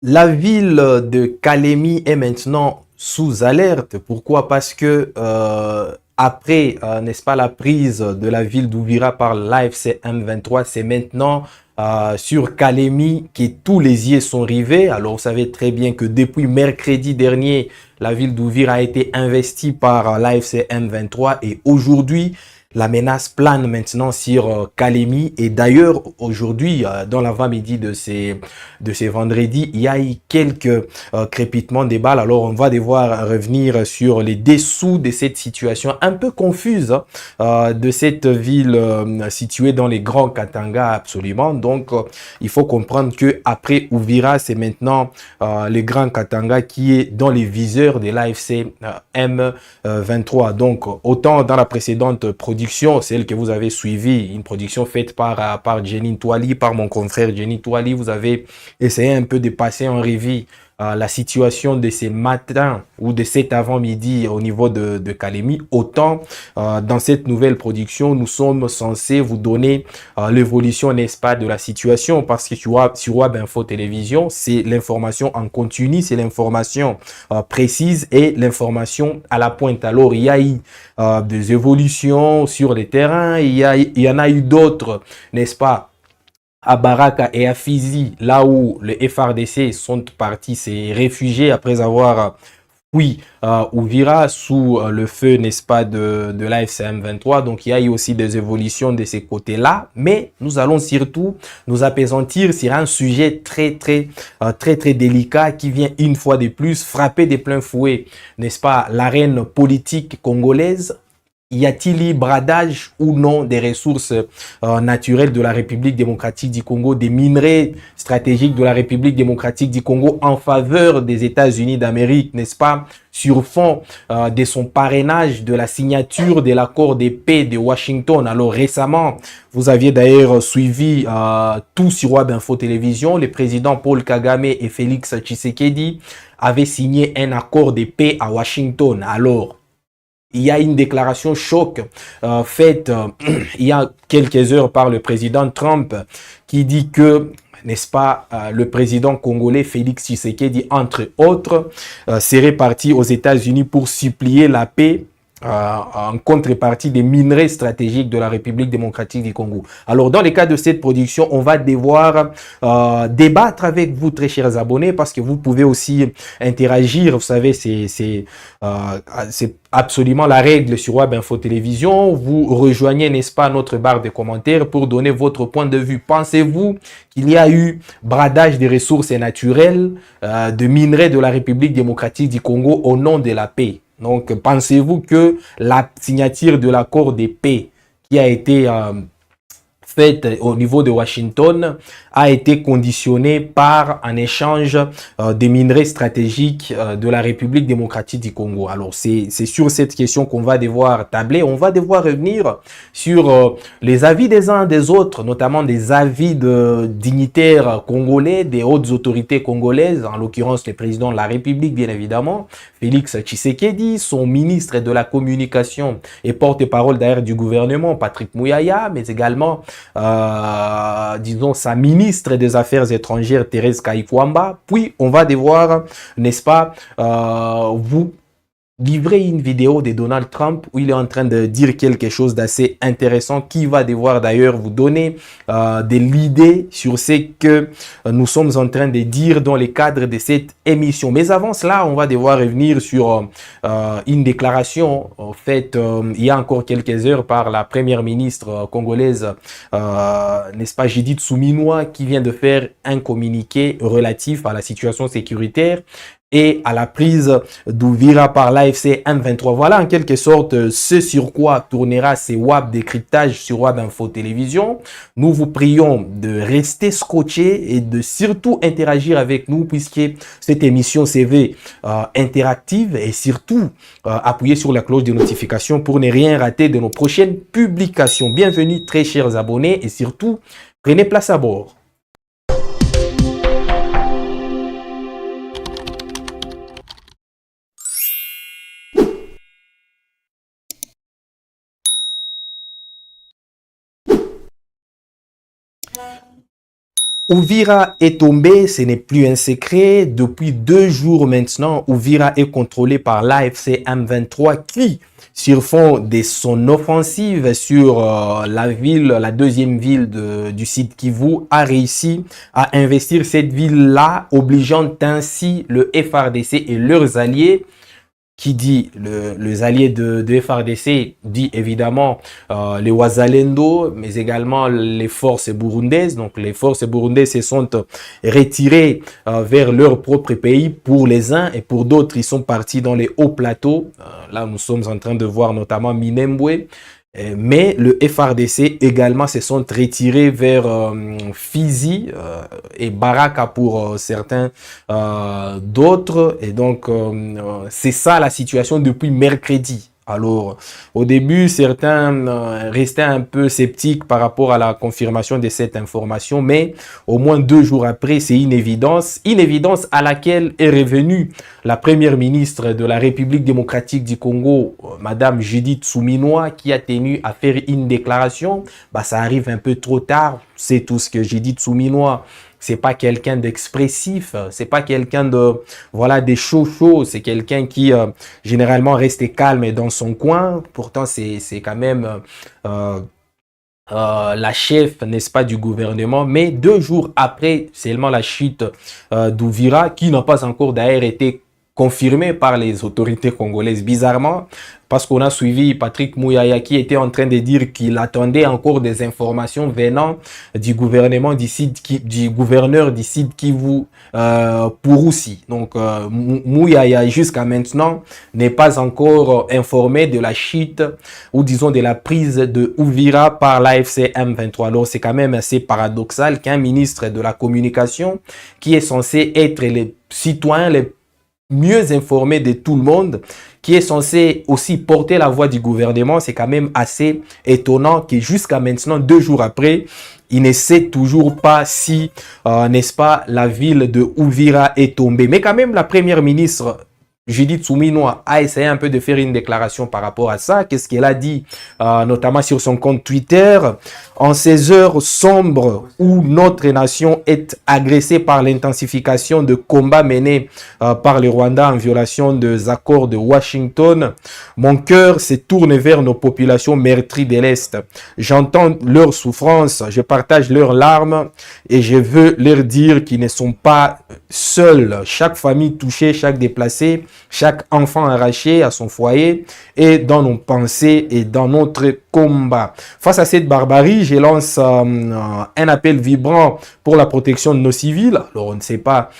La ville de Kalemi est maintenant sous alerte. Pourquoi? Parce que après, n'est-ce pas, la prise de la ville d'Ouvira par l'AFC M23, c'est maintenant sur Kalemi que tous les yeux sont rivés. Alors, vous savez très bien que depuis mercredi dernier, la ville d'Ouvira a été investie par l'AFC M23 et aujourd'hui, la menace plane maintenant sur Kalemi. Et d'ailleurs, aujourd'hui, dans l'avant-midi de ces vendredis, il y a eu quelques crépitements des balles. Alors, on va devoir revenir sur les dessous de cette situation un peu confuse de cette ville située dans les Grands Katanga, absolument. Donc, il faut comprendre que après Ouvira, c'est maintenant les Grands Katanga qui est dans les viseurs de l'AFC M23. Donc, autant dans la précédente production, celle que vous avez suivie, une production faite par Jenny Touali, par mon confrère Jenny Touali, vous avez essayé un peu de passer en revue la situation de ces matins ou de cet avant-midi au niveau de Kalemi. Autant dans cette nouvelle production, nous sommes censés vous donner l'évolution, n'est-ce pas, de la situation, parce que sur Web Info Télévision, c'est l'information en continu, c'est l'information précise et l'information à la pointe. Alors, il y a eu des évolutions sur les terrains, il y en a eu d'autres, n'est-ce pas, à Baraka et à Fizi, là où les FRDC sont partis se réfugier après avoir fui Ouvira sous le feu, n'est-ce pas, de l'AFCM 23. Donc, il y a eu aussi des évolutions de ces côtés-là. Mais nous allons surtout nous apaisantir sur un sujet très délicat qui vient une fois de plus frapper de plein fouet, n'est-ce pas, l'arène politique congolaise. Y a-t-il eu bradage ou non des ressources naturelles de la République démocratique du Congo, des minerais stratégiques de la République démocratique du Congo en faveur des États-Unis d'Amérique, n'est-ce pas, sur fond de son parrainage de la signature de l'accord de paix de Washington. Alors récemment, vous aviez d'ailleurs suivi tout sur Web Info Télévision, le président Paul Kagame et Félix Tshisekedi avaient signé un accord de paix à Washington. Alors, il y a une déclaration choc faite il y a quelques heures par le président Trump qui dit que, n'est-ce pas, le président congolais Félix Tshisekedi, entre autres, serait parti aux États-Unis pour supplier la paix en contrepartie des minerais stratégiques de la République démocratique du Congo. Alors, dans le cas de cette production, on va devoir débattre avec vous, très chers abonnés, parce que vous pouvez aussi interagir. Vous savez, c'est absolument la règle sur Web Info Télévision. Vous rejoignez, n'est-ce pas, notre barre de commentaires pour donner votre point de vue. Pensez-vous qu'il y a eu bradage des ressources naturelles, de minerais de la République démocratique du Congo au nom de la paix? Donc, pensez-vous que la signature de l'accord de paix qui a été faite au niveau de Washington a été conditionnée par un échange des minerais stratégiques de la République démocratique du Congo? Alors, c'est sur cette question qu'on va devoir tabler. On va devoir revenir sur les avis des uns des autres, notamment des avis de dignitaires congolais, des hautes autorités congolaises, en l'occurrence le président de la République, bien évidemment, Félix Tshisekedi, son ministre de la communication et porte-parole d'ailleurs du gouvernement, Patrick Mouyaya, mais également disons, sa ministre des Affaires étrangères, Thérèse Kayikwamba. Puis, on va devoir, n'est-ce pas, vous livrer une vidéo de Donald Trump où il est en train de dire quelque chose d'assez intéressant qui va devoir d'ailleurs vous donner de l'idée sur ce que nous sommes en train de dire dans le cadre de cette émission. Mais avant cela, on va devoir revenir sur une déclaration faite il y a encore quelques heures par la première ministre congolaise, n'est-ce pas, Judith Suminwa, qui vient de faire un communiqué relatif à la situation sécuritaire et à la prise d'Ouvira par l'AFC M23. Voilà en quelque sorte ce sur quoi tournera ces WAP décryptage sur Web Info Télévision. Nous vous prions de rester scotchés et de surtout interagir avec nous puisque cette émission CV interactive et surtout appuyez sur la cloche de notification pour ne rien rater de nos prochaines publications. Bienvenue très chers abonnés et surtout prenez place à bord. Uvira est tombé, ce n'est plus un secret. Depuis 2 jours maintenant, Uvira est contrôlé par l'AFC M23 qui, sur fond de son offensive sur la ville, la deuxième ville du Sud Kivu, a réussi à investir cette ville-là, obligeant ainsi le FARDC et leurs alliés. Qui dit les alliés de FARDC dit évidemment les Wazalendo, mais également les forces burundaises. Donc les forces burundaises se sont retirées vers leur propre pays pour les uns, et pour d'autres ils sont partis dans les hauts plateaux. Là nous sommes en train de voir notamment Minembwe. Mais le FARDC également se sont retirés vers Fizi et Baraka pour certains d'autres. Et donc, c'est ça la situation depuis mercredi. Alors, au début, certains restaient un peu sceptiques par rapport à la confirmation de cette information, mais au moins 2 jours après, c'est une évidence à laquelle est revenue la première ministre de la République démocratique du Congo, Madame Judith Suminwa, qui a tenu à faire une déclaration. Bah, ça arrive un peu trop tard, c'est tout ce que Judith Suminwa. C'est pas quelqu'un d'expressif, c'est pas quelqu'un de, voilà, des chauds, c'est quelqu'un qui généralement reste calme dans son coin. Pourtant, c'est quand même la chef, n'est-ce pas, du gouvernement. Mais 2 jours après seulement la chute d'Uvira, qui n'a pas encore d'ailleurs été confirmée par les autorités congolaises, bizarrement, parce qu'on a suivi Patrick Mouyaya qui était en train de dire qu'il attendait encore des informations venant du gouvernement du gouverneur du Sud Kivu Pouroussi. Donc Mouyaya jusqu'à maintenant n'est pas encore informé de la chute ou disons de la prise de Uvira par l'AFC M23. Alors c'est quand même assez paradoxal qu'un ministre de la communication qui est censé être les citoyens les mieux informés de tout le monde, qui est censé aussi porter la voix du gouvernement, c'est quand même assez étonnant que jusqu'à maintenant, 2 jours après, il ne sait toujours pas si, n'est-ce pas, la ville de Uvira est tombée. Mais quand même, la première ministre Judith Suminwa a essayé un peu de faire une déclaration par rapport à ça. Qu'est-ce qu'elle a dit, notamment sur son compte Twitter? En ces heures sombres où notre nation est agressée par l'intensification de combats menés par le Rwanda en violation des accords de Washington, mon cœur se tourne vers nos populations meurtries de l'Est. J'entends leurs souffrances, je partage leurs larmes et je veux leur dire qu'ils ne sont pas seuls. Chaque famille touchée, chaque déplacé, chaque enfant arraché à son foyer est dans nos pensées et dans notre combat. Face à cette barbarie, je lance un appel vibrant pour la protection de nos civils. Alors, on ne sait pas,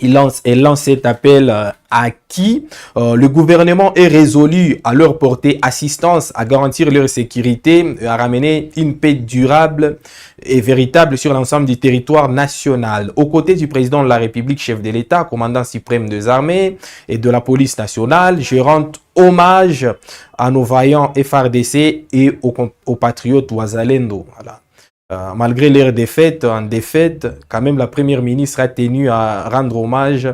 elle lance cet appel à qui? Le gouvernement est résolu à leur porter assistance, à garantir leur sécurité, à ramener une paix durable et véritable sur l'ensemble du territoire national. Aux côtés du président de la République, chef de l'État, commandant suprême des armées et de la police nationale, je rends hommage à nos vaillants FARDC et aux patriotes Wazalendo. Voilà. Malgré leur défaite, quand même la première ministre a tenu à rendre hommage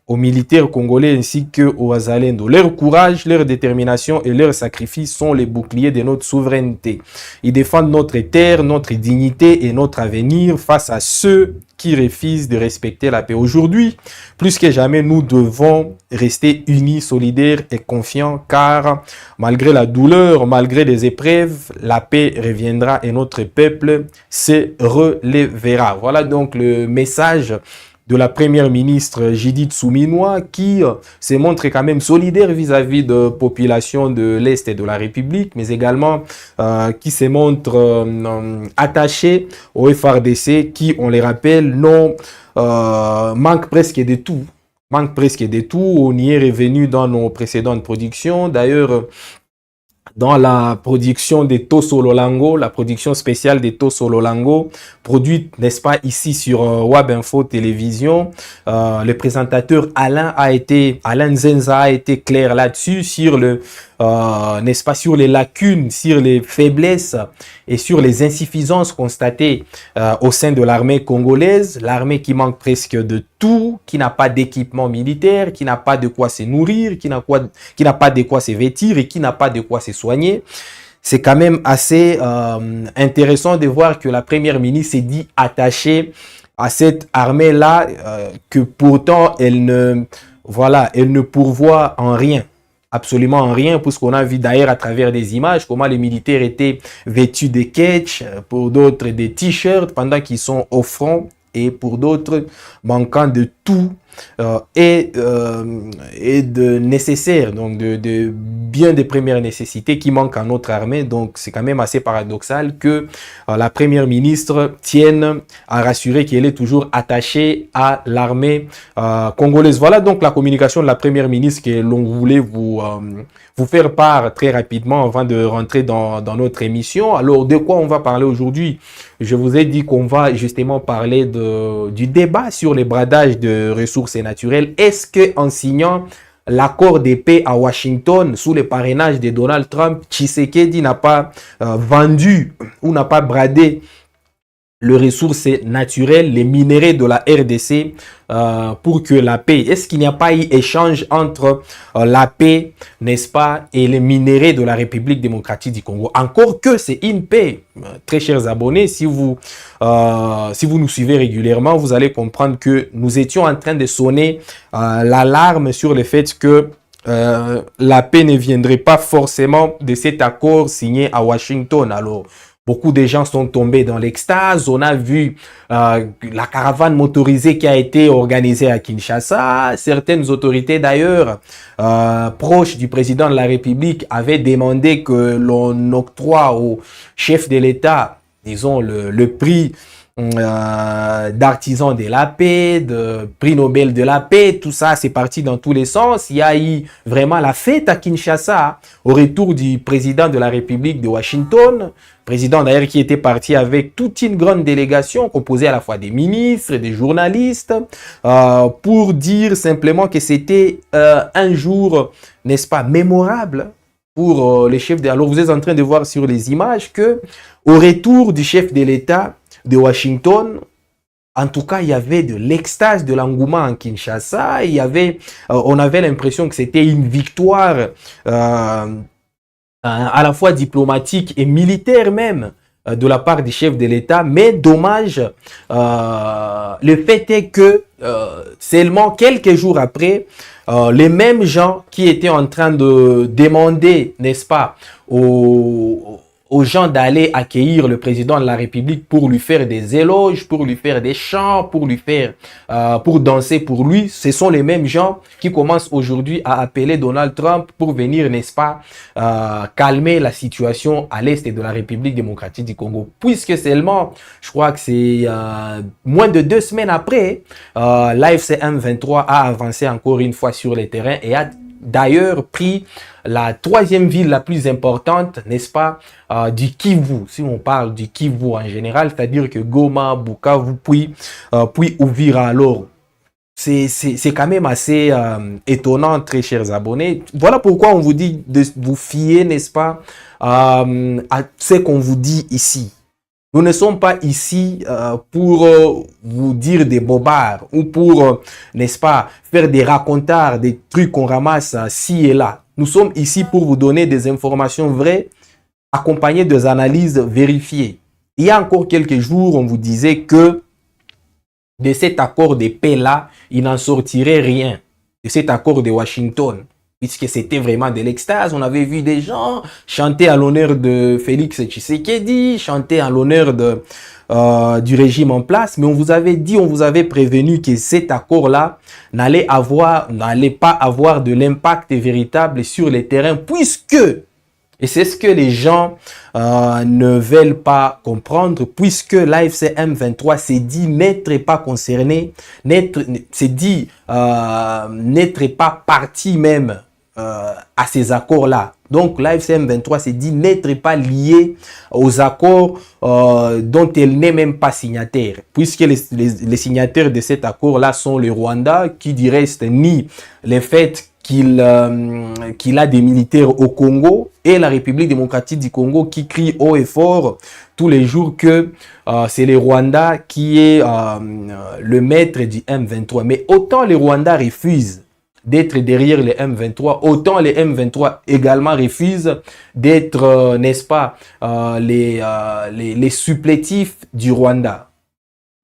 aux militaires congolais ainsi qu'aux Wazalendo. Leur courage, leur détermination et leur sacrifice sont les boucliers de notre souveraineté. Ils défendent notre terre, notre dignité et notre avenir face à ceux qui refusent de respecter la paix. Aujourd'hui, plus que jamais, nous devons rester unis, solidaires et confiants, car malgré la douleur, malgré les épreuves, la paix reviendra et notre peuple se relèvera. Voilà donc le message de la première ministre Judith Suminwa qui se montre quand même solidaire vis-à-vis de populations de l'Est et de la République, mais également qui se montre attachée au FARDC qui, on les rappelle, manque presque de tout. On y est revenu dans nos précédentes productions. D'ailleurs, dans la production des Toso Lolango, la production spéciale des Toso Lolango, produite, n'est-ce pas, ici sur Web Info Télévision. Le présentateur Alain Nzenza a été clair là-dessus, sur n'est-ce pas, sur les lacunes, sur les faiblesses et sur les insuffisances constatées au sein de l'armée congolaise. L'armée qui manque presque de tout, qui n'a pas d'équipement militaire, qui n'a pas de quoi se nourrir, qui n'a pas de quoi se vêtir et qui n'a pas de quoi se soigner. c'est quand même assez intéressant de voir que la première ministre s'est dit attachée à cette armée-là, que pourtant elle ne, voilà, elle ne pourvoit en rien. Absolument en rien, puisqu'on a vu d'ailleurs à travers des images comment les militaires étaient vêtus de ketch, pour d'autres des t-shirts pendant qu'ils sont au front, et pour d'autres manquant de tout et de nécessaire, donc de bien des premières nécessités qui manquent à notre armée. Donc c'est quand même assez paradoxal que la première ministre tienne à rassurer qu'elle est toujours attachée à l'armée congolaise. Voilà donc la communication de la première ministre que l'on voulait vous faire part très rapidement avant de rentrer dans notre émission. Alors de quoi on va parler aujourd'hui? Je vous ai dit qu'on va justement parler du débat sur les bradages de ressources naturelles. Est-ce qu'en signant l'accord de paix à Washington sous le parrainage de Donald Trump, Tshisekedi n'a pas vendu ou n'a pas bradé les ressources naturelles, les minéraux de la RDC pour que la paix, est-ce qu'il n'y a pas eu échange entre la paix, n'est-ce pas, et les minéraux de la République démocratique du Congo? Encore que c'est une paix. Très chers abonnés, si vous nous suivez régulièrement, vous allez comprendre que nous étions en train de sonner l'alarme sur le fait que la paix ne viendrait pas forcément de cet accord signé à Washington. Alors, beaucoup de gens sont tombés dans l'extase. On a vu la caravane motorisée qui a été organisée à Kinshasa. Certaines autorités d'ailleurs, proches du président de la République, avaient demandé que l'on octroie au chef de l'État, disons, le prix d'artisans de la paix, de prix Nobel de la paix. Tout ça, c'est parti dans tous les sens. Il y a eu vraiment la fête à Kinshasa au retour du président de la République de Washington. Président d'ailleurs qui était parti avec toute une grande délégation composée à la fois des ministres, des journalistes, pour dire simplement que c'était un jour, n'est-ce pas, mémorable pour les chefs de... Alors vous êtes en train de voir sur les images que au retour du chef de l'État de Washington, en tout cas, il y avait de l'extase, de l'engouement en Kinshasa. Il y avait, on avait l'impression que c'était une victoire à la fois diplomatique et militaire même de la part du chef de l'État. Mais dommage, le fait est que seulement quelques jours après, les mêmes gens qui étaient en train de demander, n'est-ce pas, aux gens d'aller accueillir le président de la République pour lui faire des éloges, pour lui faire des chants, pour lui faire, pour danser pour lui. Ce sont les mêmes gens qui commencent aujourd'hui à appeler Donald Trump pour venir, n'est-ce pas, calmer la situation à l'est de la République démocratique du Congo. Puisque seulement, je crois que c'est moins de 2 semaines après, l'AFC M23 a avancé encore une fois sur les terrains et a d'ailleurs pris la 3e ville la plus importante, n'est-ce pas, du Kivu. Si on parle du Kivu en général, c'est-à-dire que Goma, Bukavu, puis Uvira. Alors, c'est quand même assez étonnant, très chers abonnés. Voilà pourquoi on vous dit de vous fier, n'est-ce pas, à ce qu'on vous dit ici. Nous ne sommes pas ici pour vous dire des bobards ou pour, n'est-ce pas, faire des racontards, des trucs qu'on ramasse ci et là. Nous sommes ici pour vous donner des informations vraies, accompagnées des analyses vérifiées. Il y a encore quelques jours, on vous disait que de cet accord de paix-là, il n'en sortirait rien. De cet accord de Washington. Puisque c'était vraiment de l'extase. On avait vu des gens chanter à l'honneur de Félix Tshisekedi, chanter à l'honneur du régime en place. Mais on vous avait dit, on vous avait prévenu que cet accord-là n'allait pas avoir de l'impact véritable sur les terrains, puisque, et c'est ce que les gens ne veulent pas comprendre, puisque l'AFC M23 s'est dit n'être pas concerné, s'est dit n'être pas parti même à ces accords-là. Donc l'AFC M23 s'est dit n'être pas lié aux accords dont elle n'est même pas signataire, puisque les signataires de cet accord-là sont le Rwanda, qui du reste nie le fait qu'il a des militaires au Congo, et la République démocratique du Congo qui crie haut et fort tous les jours que c'est le Rwanda qui est le maître du M23. Mais autant les Rwandais refusent d'être derrière les M23, autant les M23 également refusent d'être, n'est-ce pas, les supplétifs du Rwanda.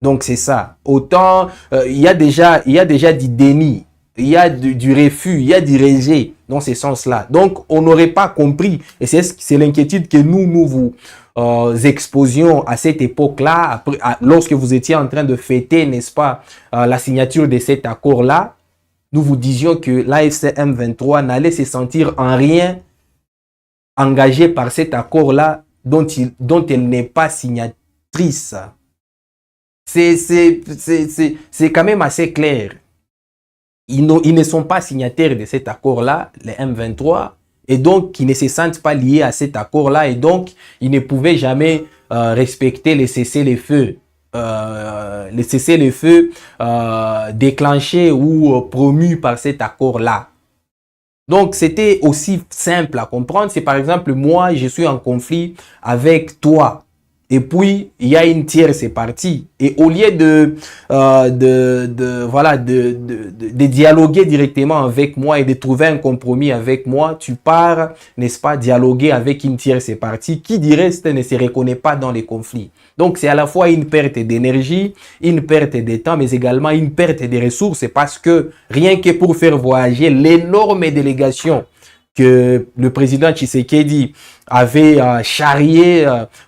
Donc c'est ça. Autant il y a déjà du déni, il y a du refus, il y a du rejet dans ce sens-là. Donc on n'aurait pas compris, et c'est l'inquiétude que nous vous exposions à cette époque-là, lorsque vous étiez en train de fêter, n'est-ce pas, la signature de cet accord-là. Nous vous disions que l'AFC M23 n'allait se sentir en rien engagée par cet accord-là dont elle n'est pas signatrice. C'est quand même assez clair. Ils ne sont pas signataires de cet accord-là, les M23, et donc ils ne se sentent pas liés à cet accord-là, et donc ils ne pouvaient jamais respecter les cessez-le-feu. Les cessez-le-feu déclenchés ou promus par cet accord-là. Donc, c'était aussi simple à comprendre. C'est par exemple, moi, je suis en conflit avec toi. Et puis, il y a une tierce partie. Et au lieu de dialoguer directement avec moi et de trouver un compromis avec moi, tu pars, n'est-ce pas, dialoguer avec une tierce partie qui, du reste, ne se reconnaît pas dans les conflits. Donc, c'est à la fois une perte d'énergie, une perte de temps, mais également une perte de ressources parce que rien que pour faire voyager l'énorme délégation que le président Tshisekedi avait charrié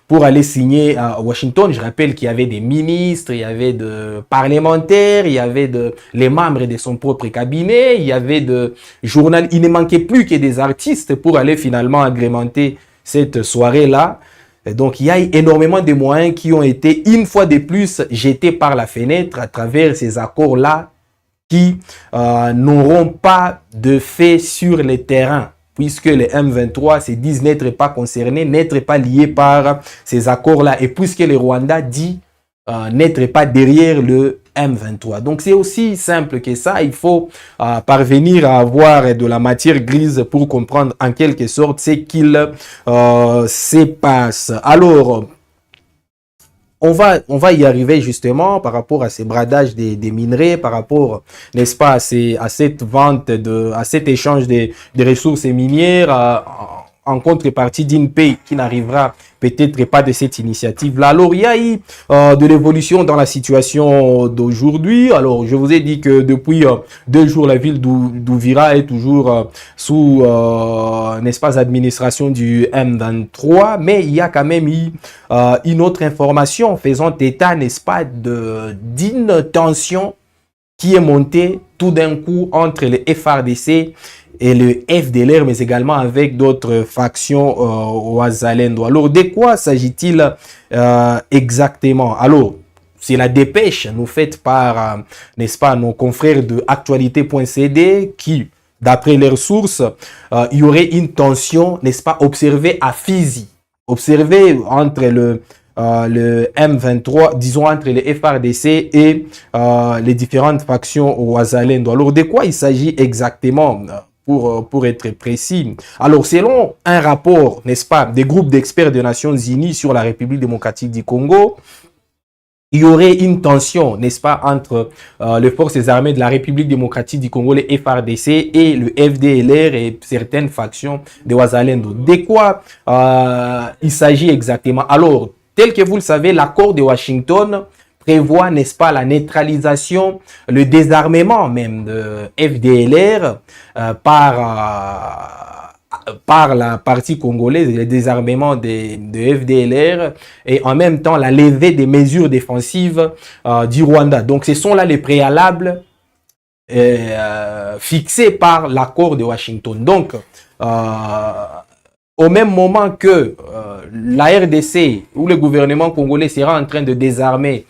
pour aller signer à Washington. Je rappelle qu'il y avait des ministres, il y avait des parlementaires, il y avait les membres de son propre cabinet, il y avait de journalistes. Il ne manquait plus que des artistes pour aller finalement agrémenter cette soirée-là. Et donc, il y a énormément de moyens qui ont été, une fois de plus, jetés par la fenêtre à travers ces accords-là qui n'auront pas de fait sur le terrain, puisque les M23 se disent n'être pas concernés, n'être pas liés par ces accords-là, et puisque le Rwanda dit n'être pas derrière le M23. Donc c'est aussi simple que ça, il faut parvenir à avoir de la matière grise pour comprendre en quelque sorte ce qu'il se passe. Alors, on va y arriver justement par rapport à ces bradages des minerais, par rapport, n'est-ce pas, à cette vente, à cet échange des ressources minières en contrepartie d'une paix qui n'arrivera peut-être pas de cette initiative-là. Alors, il y a eu de l'évolution dans la situation d'aujourd'hui. Alors, je vous ai dit que depuis 2 jours, la ville d'Uvira est toujours sous, n'est-ce pas, administration du M23. Mais il y a quand même eu une autre information faisant état, n'est-ce pas, d'une tension qui est montée tout d'un coup entre les FRDC et le FDLR, mais également avec d'autres factions au Wazalendo. Alors, de quoi s'agit-il exactement? Alors, c'est la dépêche nous faite par, n'est-ce pas, nos confrères de actualité.cd qui, d'après leurs sources, il y aurait une tension, n'est-ce pas, observée à Fizi, observée entre le M23, disons entre les FRDC et les différentes factions au Wazalendo. Alors, de quoi il s'agit exactement pour être précis? Alors, selon un rapport, n'est-ce pas, des groupes d'experts des Nations Unies sur la République démocratique du Congo, il y aurait une tension, n'est-ce pas, entre les forces armées de la République démocratique du Congo, les FRDC, et le FDLR et certaines factions de Wazalendo. De quoi il s'agit exactement? Alors, tel que vous le savez, l'accord de Washington prévoit, n'est-ce pas, la neutralisation, le désarmement même de FDLR par la partie congolaise, le désarmement de FDLR et en même temps la levée des mesures défensives du Rwanda. Donc ce sont là les préalables fixés par l'accord de Washington. Donc au même moment que la RDC ou le gouvernement congolais sera en train de désarmer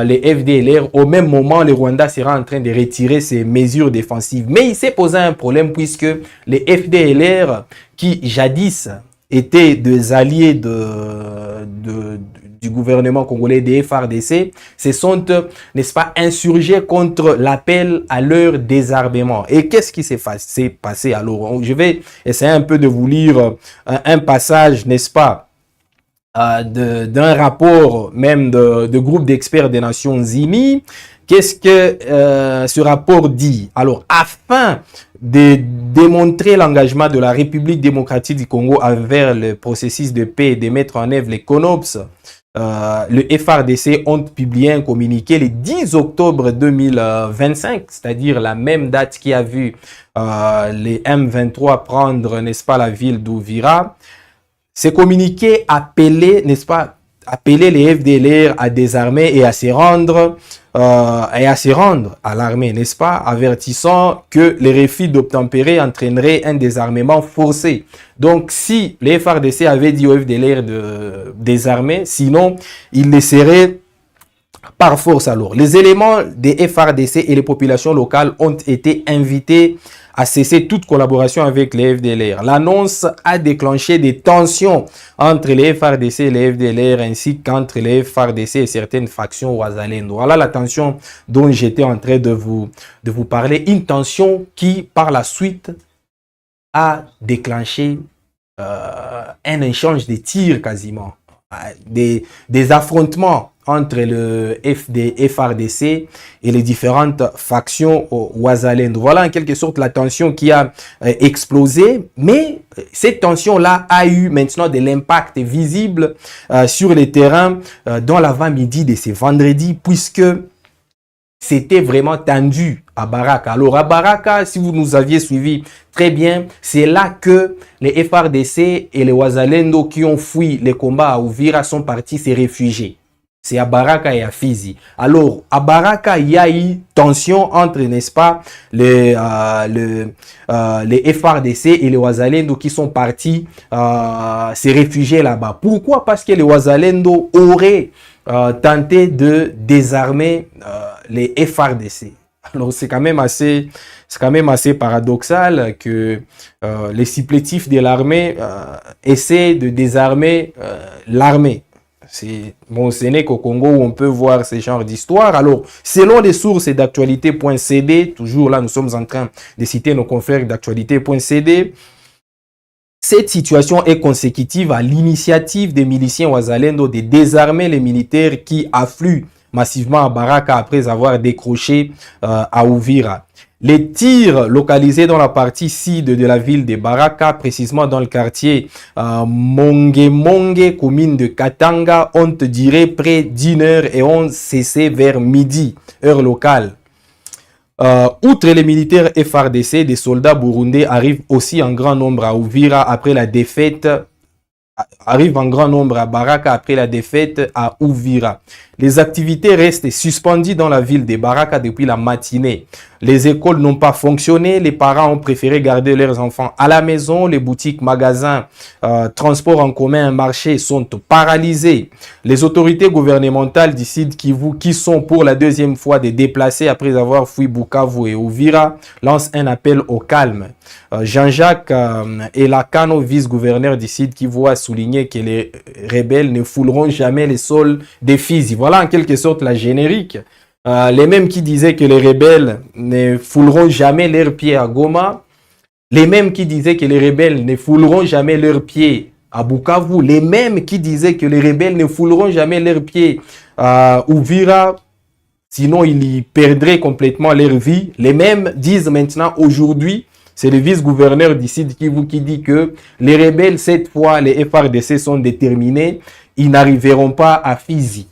les FDLR, au même moment, le Rwanda sera en train de retirer ses mesures défensives. Mais il s'est posé un problème puisque les FDLR, qui jadis étaient des alliés du gouvernement congolais, des FRDC, se sont, n'est-ce pas, insurgés contre l'appel à leur désarmement. Et qu'est-ce qui s'est passé? Alors, je vais essayer un peu de vous lire un passage, n'est-ce pas, d'un rapport même de groupe d'experts des Nations Unies. Qu'est-ce que ce rapport dit? Alors, afin de démontrer l'engagement de la République démocratique du Congo envers le processus de paix et de mettre en œuvre les CONOPS, le FRDC ont publié un communiqué le 10 octobre 2025, c'est-à-dire la même date qui a vu les M23 prendre, n'est-ce pas, la ville d'Ouvira. Ce communiqué appelait, n'est-ce pas, appeler les FDLR à désarmer et à se rendre à l'armée, n'est-ce pas, avertissant que les refus d'obtempérer entraîneraient un désarmement forcé. Donc, si les FARDC avaient dit aux FDLR de désarmer, sinon, ils les seraient par force alors. Les éléments des FARDC et les populations locales ont été invités à cesser toute collaboration avec les FDLR. L'annonce a déclenché des tensions entre les FARDC et les FDLR ainsi qu'entre les FARDC et certaines factions Wazalendo. Voilà la tension dont j'étais en train de vous parler. Une tension qui, par la suite, a déclenché un échange de tirs quasiment. Des affrontements entre le FARDC et les différentes factions Wazalendo. Voilà en quelque sorte la tension qui a explosé, mais cette tension-là a eu maintenant de l'impact visible sur les terrains dans l'avant-midi de ce vendredi, puisque c'était vraiment tendu à Baraka. Alors à Baraka, si vous nous aviez suivi très bien, c'est là que les FARDC et les Wazalendo qui ont fui les combats à Uvira sont partis se réfugier. C'est à Baraka et à Fizi. Alors, à Baraka, il y a eu tension entre, n'est-ce pas, les FARDC et les Wazalendo qui sont partis se réfugier là-bas. Pourquoi? Parce que les Wazalendo auraient tenté de désarmer les FARDC. Alors, c'est quand même assez paradoxal que les supplétifs de l'armée essaient de désarmer l'armée. Ce n'est qu'au Congo où on peut voir ce genre d'histoire. Alors, selon les sources d'actualité.cd, toujours là, nous sommes en train de citer nos confrères d'actualité.cd, cette situation est consécutive à l'initiative des miliciens Wazalendo de désarmer les militaires qui affluent massivement à Baraka après avoir décroché à Uvira. Les tirs localisés dans la partie sud de la ville de Baraka, précisément dans le quartier Monge, commune de Katanga, ont duré près d'une heure et ont cessé vers midi, heure locale. Outre les militaires FARDC, des soldats burundais arrivent aussi en grand nombre à Uvira après la défaite. Arrive en grand nombre à Baraka après la défaite à Uvira. Les activités restent suspendues dans la ville de Baraka depuis la matinée. Les écoles n'ont pas fonctionné, les parents ont préféré garder leurs enfants à la maison, les boutiques, magasins, transports en commun, marchés sont paralysés. Les autorités gouvernementales du Sud Kivu, qui sont pour la deuxième fois des déplacés après avoir fui Bukavu et Uvira, lancent un appel au calme. Jean-Jacques Elakano, vice-gouverneur du Sud Kivu, a souligné que les rebelles ne fouleront jamais les sols des Fizi. Voilà en quelque sorte la générique. Les mêmes qui disaient que les rebelles ne fouleront jamais leurs pieds à Goma, les mêmes qui disaient que les rebelles ne fouleront jamais leurs pieds à Bukavu, les mêmes qui disaient que les rebelles ne fouleront jamais leurs pieds à Uvira, sinon ils y perdraient complètement leur vie. Les mêmes disent maintenant aujourd'hui, c'est le vice-gouverneur du Sud Kivu qui dit que les rebelles, cette fois, les FARDC sont déterminés, ils n'arriveront pas à Fizi.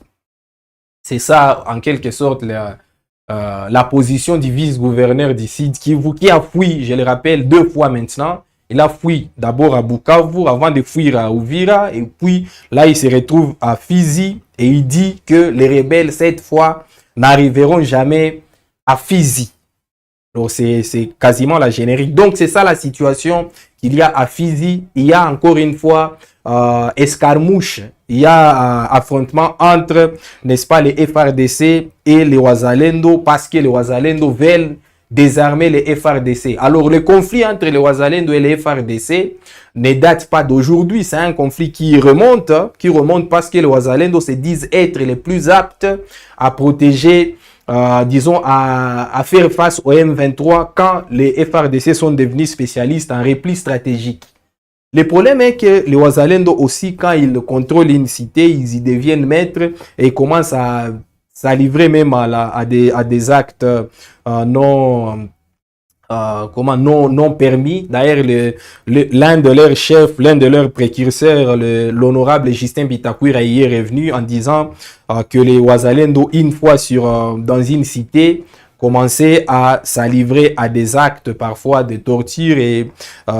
C'est ça, en quelque sorte, la position du vice-gouverneur du Sud Kivu qui a fui, je le rappelle, 2 fois maintenant. Il a fui d'abord à Bukavu avant de fuir à Uvira. Et puis, là, il se retrouve à Fizi et il dit que les rebelles, cette fois, n'arriveront jamais à Fizi. Donc, c'est quasiment la générique. Donc, c'est ça la situation qu'il y a à Fizi. Il y a encore une fois escarmouche. Il y a affrontement entre, n'est-ce pas, les FARDC et les Wazalendo parce que les Wazalendo veulent désarmer les FARDC. Alors, le conflit entre les Wazalendo et les FARDC ne date pas d'aujourd'hui. C'est un conflit qui remonte parce que les Wazalendo se disent être les plus aptes à protéger, disons, à faire face au M23 quand les FARDC sont devenus spécialistes en repli stratégique. Le problème est que les Wazalendo aussi, quand ils contrôlent une cité, ils y deviennent maîtres et ils commencent à livrer même à des actes non, non permis. D'ailleurs, l'un de leurs chefs, l'un de leurs précurseurs, l'honorable Justin Bitakwira, hier est venu en disant que les Wazalendo, une fois dans une cité, commençaient à livrer à des actes parfois de torture et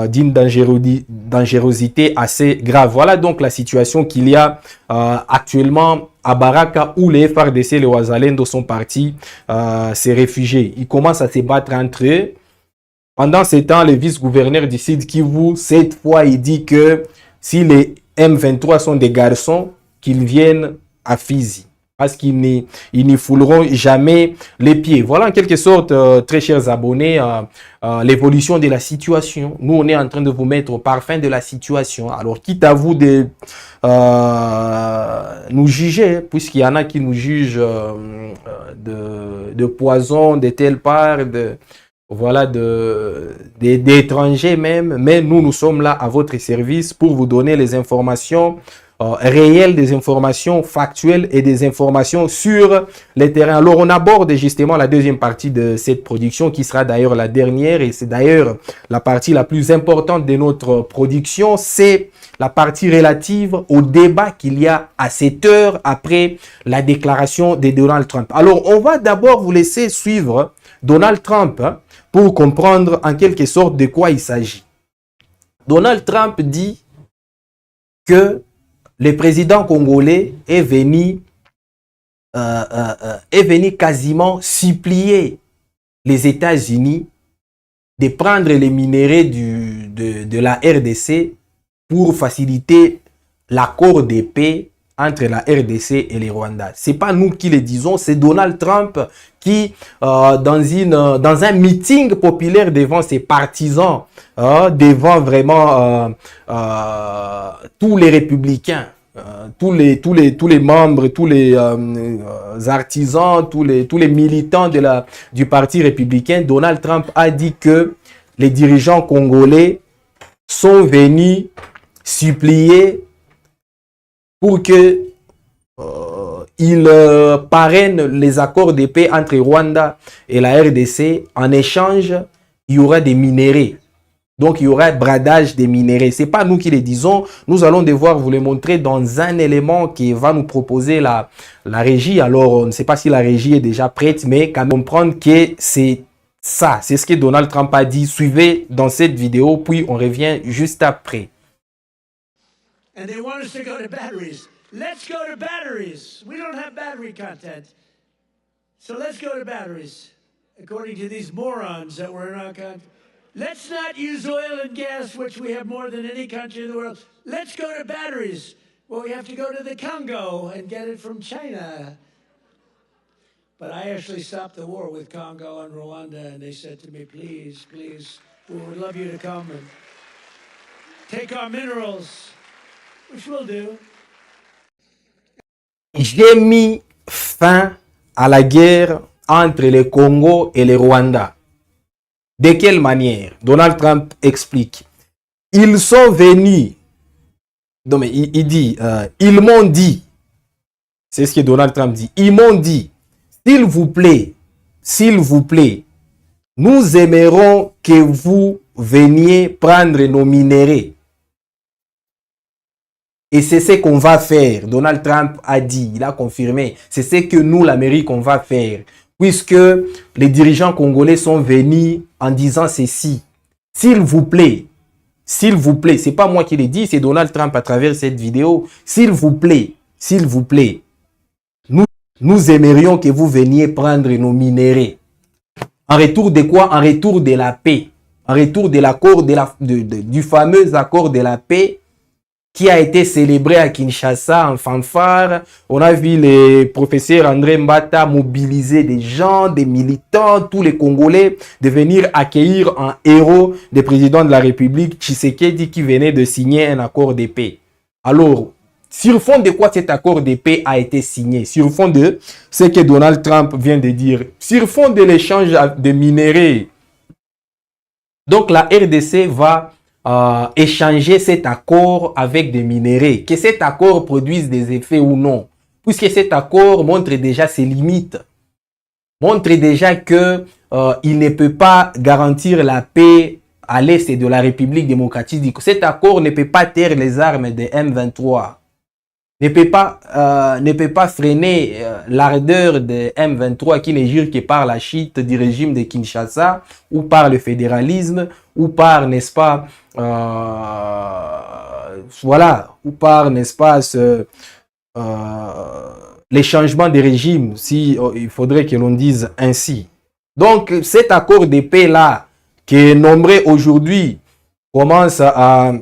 d'une dangerosité assez grave. Voilà donc la situation qu'il y a actuellement à Baraka, où les FARDC et les Wazalendo sont partis se réfugier. Ils commencent à se battre entre eux. Pendant ce temps, le vice-gouverneur du Sud Kivu, cette fois, il dit que si les M23 sont des garçons, qu'ils viennent à Fizi. Parce qu'ils n'y fouleront jamais les pieds. Voilà en quelque sorte, très chers abonnés, l'évolution de la situation. Nous, on est en train de vous mettre au parfum de la situation. Alors, quitte à vous de nous juger, puisqu'il y en a qui nous jugent de poison, de telle part, voilà, d'étrangers même, mais nous sommes là à votre service pour vous donner les informations réelles, des informations factuelles et des informations sur les terrains. Alors, on aborde justement la deuxième partie de cette production qui sera d'ailleurs la dernière et c'est d'ailleurs la partie la plus importante de notre production. C'est la partie relative au débat qu'il y a à cette heure après la déclaration de Donald Trump. Alors, on va d'abord vous laisser suivre Donald Trump pour comprendre en quelque sorte de quoi il s'agit. Donald Trump dit que le président congolais est venu quasiment supplier les États-Unis de prendre les minéraux de la RDC pour faciliter l'accord de paix entre la RDC et les Rwandais. C'est pas nous qui le disons, c'est Donald Trump qui, dans un meeting populaire devant ses partisans, devant vraiment tous les républicains, tous les membres, tous les artisans, tous les militants du parti républicain, Donald Trump a dit que les dirigeants congolais sont venus supplier pour que il parraine les accords de paix entre Rwanda et la RDC. En échange, il y aura des minéraux. Donc, il y aura bradage des minéraux. Ce n'est pas nous qui les disons. Nous allons devoir vous les montrer dans un élément qui va nous proposer la régie. Alors, on ne sait pas si la régie est déjà prête, mais quand même comprendre que c'est ça. C'est ce que Donald Trump a dit. Suivez dans cette vidéo, puis on revient juste après. And they want us to go to batteries. Let's go to batteries. We don't have battery content. So let's go to batteries, according to these morons that were in our country. Let's not use oil and gas, which we have more than any country in the world. Let's go to batteries. Well, we have to go to the Congo and get it from China. But I actually stopped the war with Congo and Rwanda, and they said to me, please, please, we would love you to come and take our minerals. Which will do. J'ai mis fin à la guerre entre le Congo et le Rwanda. De quelle manière? Donald Trump explique. Ils sont venus. Non, mais il dit, ils m'ont dit. C'est ce que Donald Trump dit. Ils m'ont dit, s'il vous plaît, nous aimerons que vous veniez prendre nos minéraux. Et c'est ce qu'on va faire. Donald Trump a dit, il a confirmé. C'est ce que nous, l'Amérique, on va faire. Puisque les dirigeants congolais sont venus en disant ceci. S'il vous plaît, c'est pas moi qui l'ai dit, c'est Donald Trump à travers cette vidéo. S'il vous plaît, nous aimerions que vous veniez prendre nos minéraux. En retour de quoi? En retour de la paix. En retour de l'accord du fameux accord de la paix qui a été célébré à Kinshasa en fanfare. On a vu le professeur André Mbata mobiliser des gens, des militants, tous les Congolais, de venir accueillir un héros du président de la République, Tshisekedi, qui venait de signer un accord de paix. Alors, sur fond de quoi cet accord de paix a été signé? Sur fond de ce que Donald Trump vient de dire. Sur fond de l'échange de minéraux. Donc, la RDC va échanger cet accord avec des minéraux, que cet accord produise des effets ou non, puisque cet accord montre déjà ses limites, montre déjà que il ne peut pas garantir la paix à l'est de la République démocratique du Congo. Cet accord ne peut pas taire les armes de M23, ne peut pas freiner l'ardeur de M23 qui ne jure que par la chute du régime de Kinshasa ou par le fédéralisme ou par, n'est-ce pas, voilà, ou par, n'est-ce pas, les changements de régime, si il faudrait que l'on dise ainsi. Donc, cet accord de paix-là, qui est nommé aujourd'hui, commence à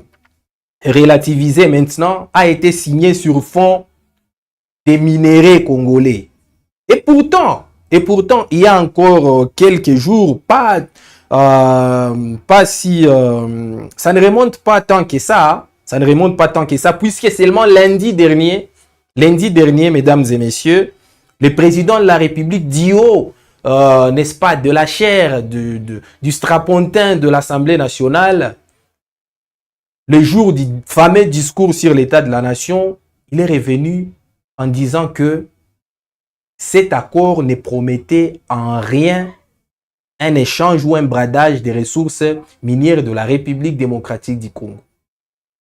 relativiser maintenant, a été signé sur fond des minéraux congolais. Et pourtant, il y a encore quelques jours, ça ne remonte pas tant que ça, puisque seulement lundi dernier, mesdames et messieurs, le président de la République dit n'est-ce pas, de la chair du strapontin de l'Assemblée nationale, le jour du fameux discours sur l'état de la nation, il est revenu en disant que cet accord ne promettait en rien un échange ou un bradage des ressources minières de la République démocratique du Congo.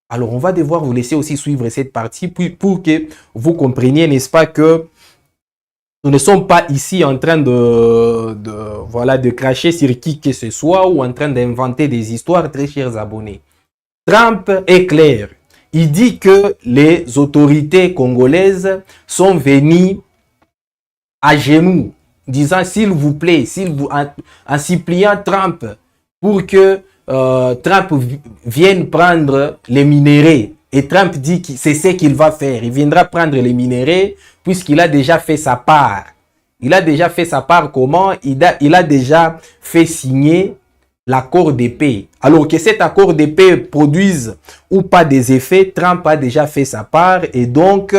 Alors, on va devoir vous laisser aussi suivre cette partie pour que vous compreniez, n'est-ce pas, que nous ne sommes pas ici en train de cracher sur qui que ce soit ou en train d'inventer des histoires, très chers abonnés. Trump est clair. Il dit que les autorités congolaises sont venues à genoux, disant s'il vous plaît, en suppliant Trump pour que Trump vienne prendre les minéraux. Et Trump dit que c'est ce qu'il va faire. Il viendra prendre les minéraux puisqu'il a déjà fait sa part. Il a déjà fait sa part comment? Il a déjà fait signer l'accord de paix. Alors que cet accord de paix produise ou pas des effets, Trump a déjà fait sa part et donc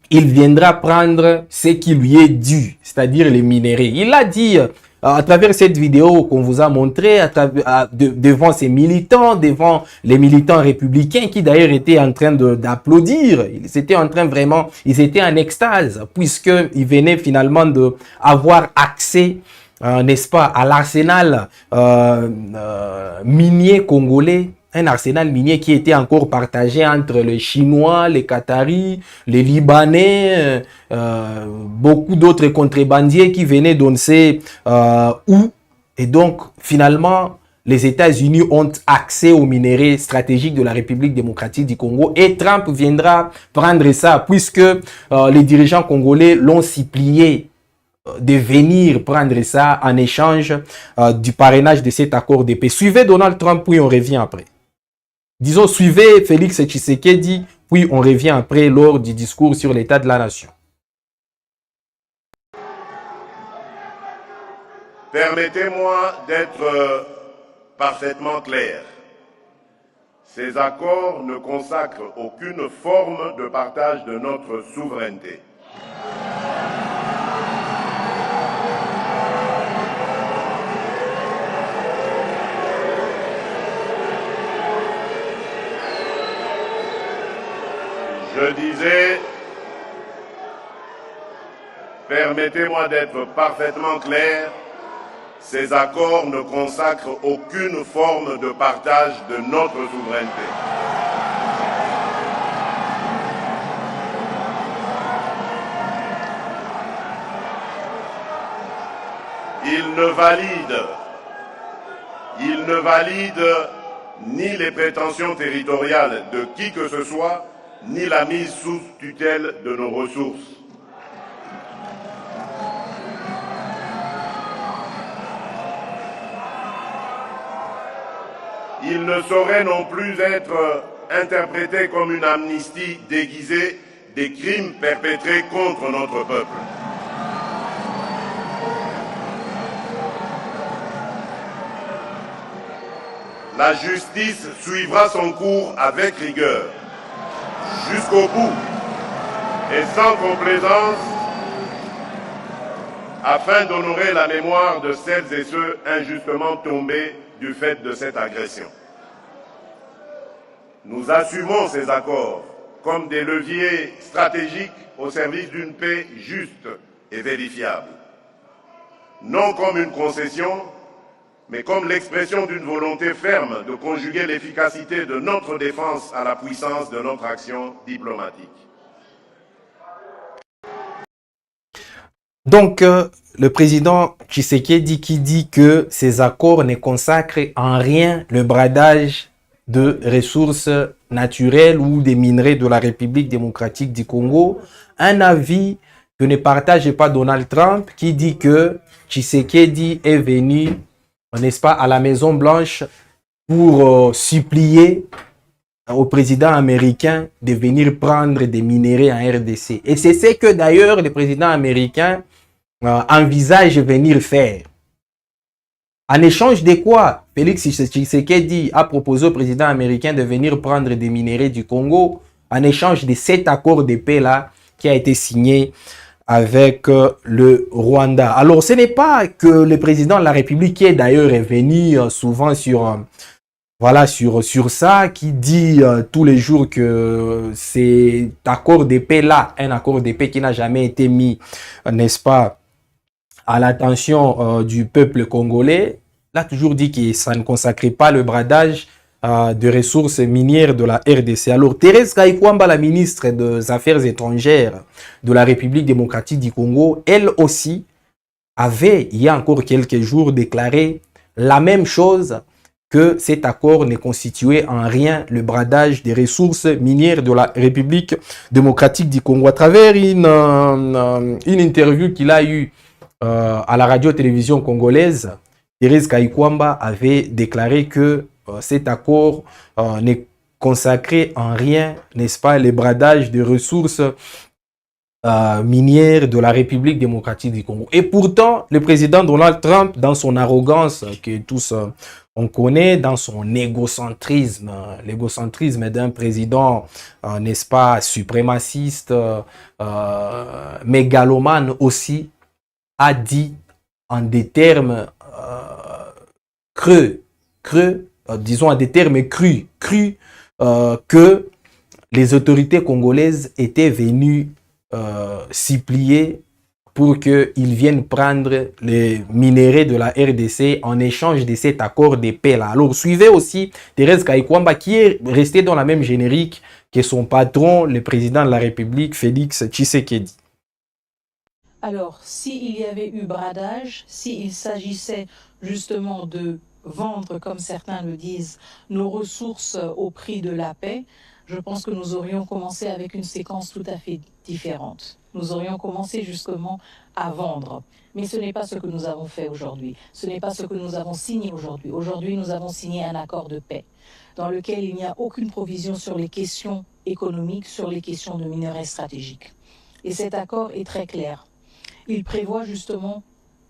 il viendra prendre ce qui lui est dû, c'est-à-dire les minéraux. Il a dit à travers cette vidéo qu'on vous a montré, devant ses militants, devant les militants républicains qui d'ailleurs étaient en train d'applaudir. Ils étaient en extase puisqu'ils venaient finalement d'avoir accès n'est-ce pas, à l'arsenal minier congolais, un arsenal minier qui était encore partagé entre les Chinois, les Qataris, les Libanais, beaucoup d'autres contrebandiers qui venaient d'on ne sait où. Et donc, finalement, les États-Unis ont accès aux minéraux stratégiques de la République démocratique du Congo et Trump viendra prendre ça puisque les dirigeants congolais l'ont supplié de venir prendre ça en échange du parrainage de cet accord de paix. Suivez Donald Trump, puis on revient après. Disons, suivez Félix Tshisekedi, puis on revient après lors du discours sur l'état de la nation. Permettez-moi d'être parfaitement clair. Ces accords ne consacrent aucune forme de partage de notre souveraineté. Je disais, permettez-moi d'être parfaitement clair, ces accords ne consacrent aucune forme de partage de notre souveraineté. Ils ne valident ni les prétentions territoriales de qui que ce soit, ni la mise sous tutelle de nos ressources. Il ne saurait non plus être interprété comme une amnistie déguisée des crimes perpétrés contre notre peuple. La justice suivra son cours avec rigueur, jusqu'au bout et sans complaisance, afin d'honorer la mémoire de celles et ceux injustement tombés du fait de cette agression. Nous assumons ces accords comme des leviers stratégiques au service d'une paix juste et vérifiable. Non comme une concession, mais comme l'expression d'une volonté ferme de conjuguer l'efficacité de notre défense à la puissance de notre action diplomatique. Donc, le président Tshisekedi qui dit que ces accords ne consacrent en rien le bradage de ressources naturelles ou des minerais de la République démocratique du Congo, un avis que ne partage pas Donald Trump qui dit que Tshisekedi est venu, n'est-ce pas, à la Maison Blanche pour supplier au président américain de venir prendre des minerais en RDC. Et c'est ce que d'ailleurs le président américain envisage venir faire. En échange de quoi, Félix Tshisekedi a proposé au président américain de venir prendre des minerais du Congo en échange de cet accord de paix-là qui a été signé avec le Rwanda. Alors, ce n'est pas que le président de la République, qui est d'ailleurs venu souvent sur, voilà, sur ça, qui dit tous les jours que cet accord de paix-là, un accord de paix qui n'a jamais été mis, n'est-ce pas, à l'attention du peuple congolais, l'a toujours dit que ça ne consacrait pas le bradage de ressources minières de la RDC. Alors, Thérèse Kayikwamba, la ministre des Affaires étrangères de la République démocratique du Congo, elle aussi avait, il y a encore quelques jours, déclaré la même chose, que cet accord ne constituait en rien le bradage des ressources minières de la République démocratique du Congo. À travers une interview qu'il a eue à la radio-télévision congolaise, Thérèse Kayikwamba avait déclaré que cet accord n'est consacré en rien, n'est-ce pas, le bradage des ressources minières de la République démocratique du Congo. Et pourtant, le président Donald Trump, dans son arrogance que tous on connaît, dans son égocentrisme, l'égocentrisme d'un président, n'est-ce pas, suprémaciste, mégalomane aussi, a dit en des termes creux, disons en des termes crus, que les autorités congolaises étaient venues supplier pour qu'ils viennent prendre les minerais de la RDC en échange de cet accord de paix-là. Alors, suivez aussi Thérèse Kayikwamba, qui est restée dans la même générique que son patron, le président de la République, Félix Tshisekedi. Alors, s'il y avait eu bradage, s'il s'agissait justement de vendre, comme certains le disent, nos ressources au prix de la paix, je pense que nous aurions commencé avec une séquence tout à fait différente. Nous aurions commencé justement à vendre. Mais ce n'est pas ce que nous avons fait aujourd'hui. Ce n'est pas ce que nous avons signé aujourd'hui. Aujourd'hui, nous avons signé un accord de paix dans lequel il n'y a aucune provision sur les questions économiques, sur les questions de minerais stratégiques. Et cet accord est très clair. Il prévoit justement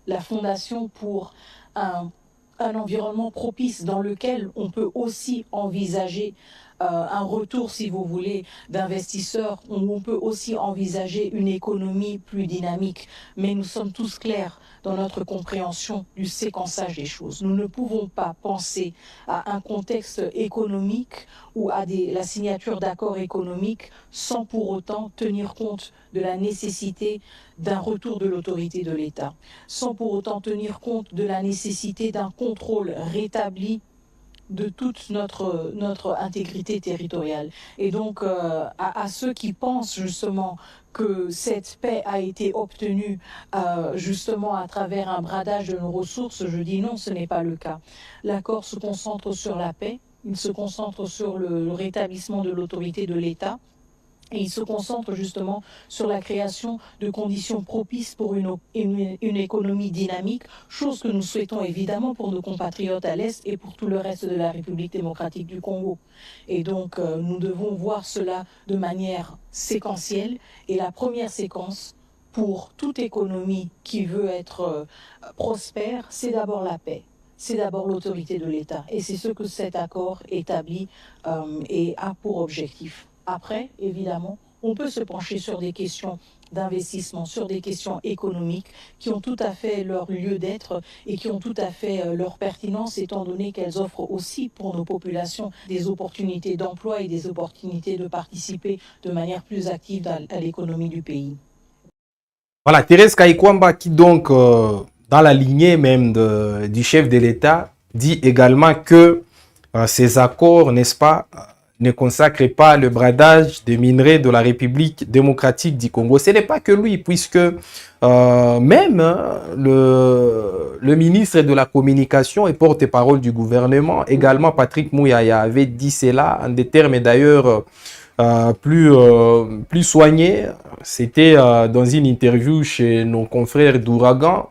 la fondation pour un environnement propice dans lequel on peut aussi envisager un retour, si vous voulez, d'investisseurs, où on peut aussi envisager une économie plus dynamique. Mais nous sommes tous clairs dans notre compréhension du séquençage des choses. Nous ne pouvons pas penser à un contexte économique ou à la signature d'accords économiques sans pour autant tenir compte de la nécessité d'un retour de l'autorité de l'État, sans pour autant tenir compte de la nécessité d'un contrôle rétabli de toute notre intégrité territoriale. Et donc, à ceux qui pensent justement que cette paix a été obtenue justement à travers un bradage de nos ressources, je dis non, ce n'est pas le cas. L'accord se concentre sur la paix, il se concentre sur le rétablissement de l'autorité de l'État, et il se concentre justement sur la création de conditions propices pour une économie dynamique, chose que nous souhaitons évidemment pour nos compatriotes à l'Est et pour tout le reste de la République démocratique du Congo. Et donc, nous devons voir cela de manière séquentielle. Et la première séquence, pour toute économie qui veut être prospère, c'est d'abord la paix. C'est d'abord l'autorité de l'État. Et c'est ce que cet accord établit et a pour objectif. Après, évidemment, on peut se pencher sur des questions d'investissement, sur des questions économiques qui ont tout à fait leur lieu d'être et qui ont tout à fait leur pertinence, étant donné qu'elles offrent aussi pour nos populations des opportunités d'emploi et des opportunités de participer de manière plus active à l'économie du pays. Voilà, Thérèse Kayikwamba qui donc, dans la lignée même du chef de l'État, dit également que ces accords, n'est-ce pas, ne consacrent pas le bradage des minerais de la République démocratique du Congo. Ce n'est pas que lui, puisque même le ministre de la Communication et porte-parole du gouvernement, également Patrick Mouyaya, avait dit cela en des termes d'ailleurs plus soignés. C'était dans une interview chez nos confrères d'Ouragan.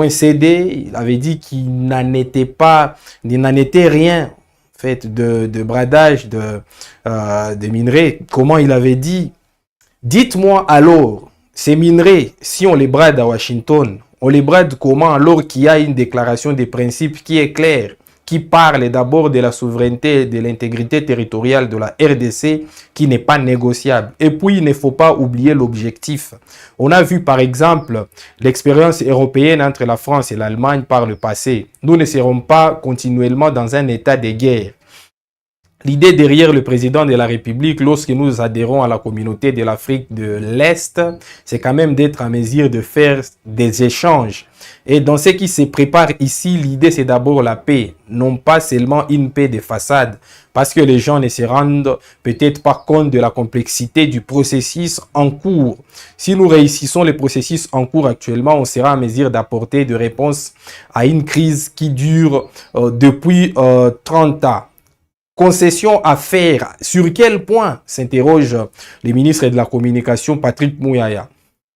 .cd, il avait dit qu'il n'en était rien fait de bradage de minerais. Comment il avait dit? Dites-moi alors, ces minerais, si on les brade à Washington, on les brade comment alors qu'il y a une déclaration des principes qui est claire, qui parle d'abord de la souveraineté et de l'intégrité territoriale de la RDC qui n'est pas négociable. Et puis, il ne faut pas oublier l'objectif. On a vu par exemple l'expérience européenne entre la France et l'Allemagne par le passé. Nous ne serons pas continuellement dans un état de guerre. L'idée derrière le président de la République, lorsque nous adhérons à la communauté de l'Afrique de l'Est, c'est quand même d'être en mesure de faire des échanges. Et dans ce qui se prépare ici, l'idée c'est d'abord la paix, non pas seulement une paix de façade, parce que les gens ne se rendent peut-être pas compte de la complexité du processus en cours. Si nous réussissons le processus en cours actuellement, on sera en mesure d'apporter des réponses à une crise qui dure depuis 30 ans. Concession à faire, sur quel point, s'interroge le ministre de la Communication Patrick Mouyaya.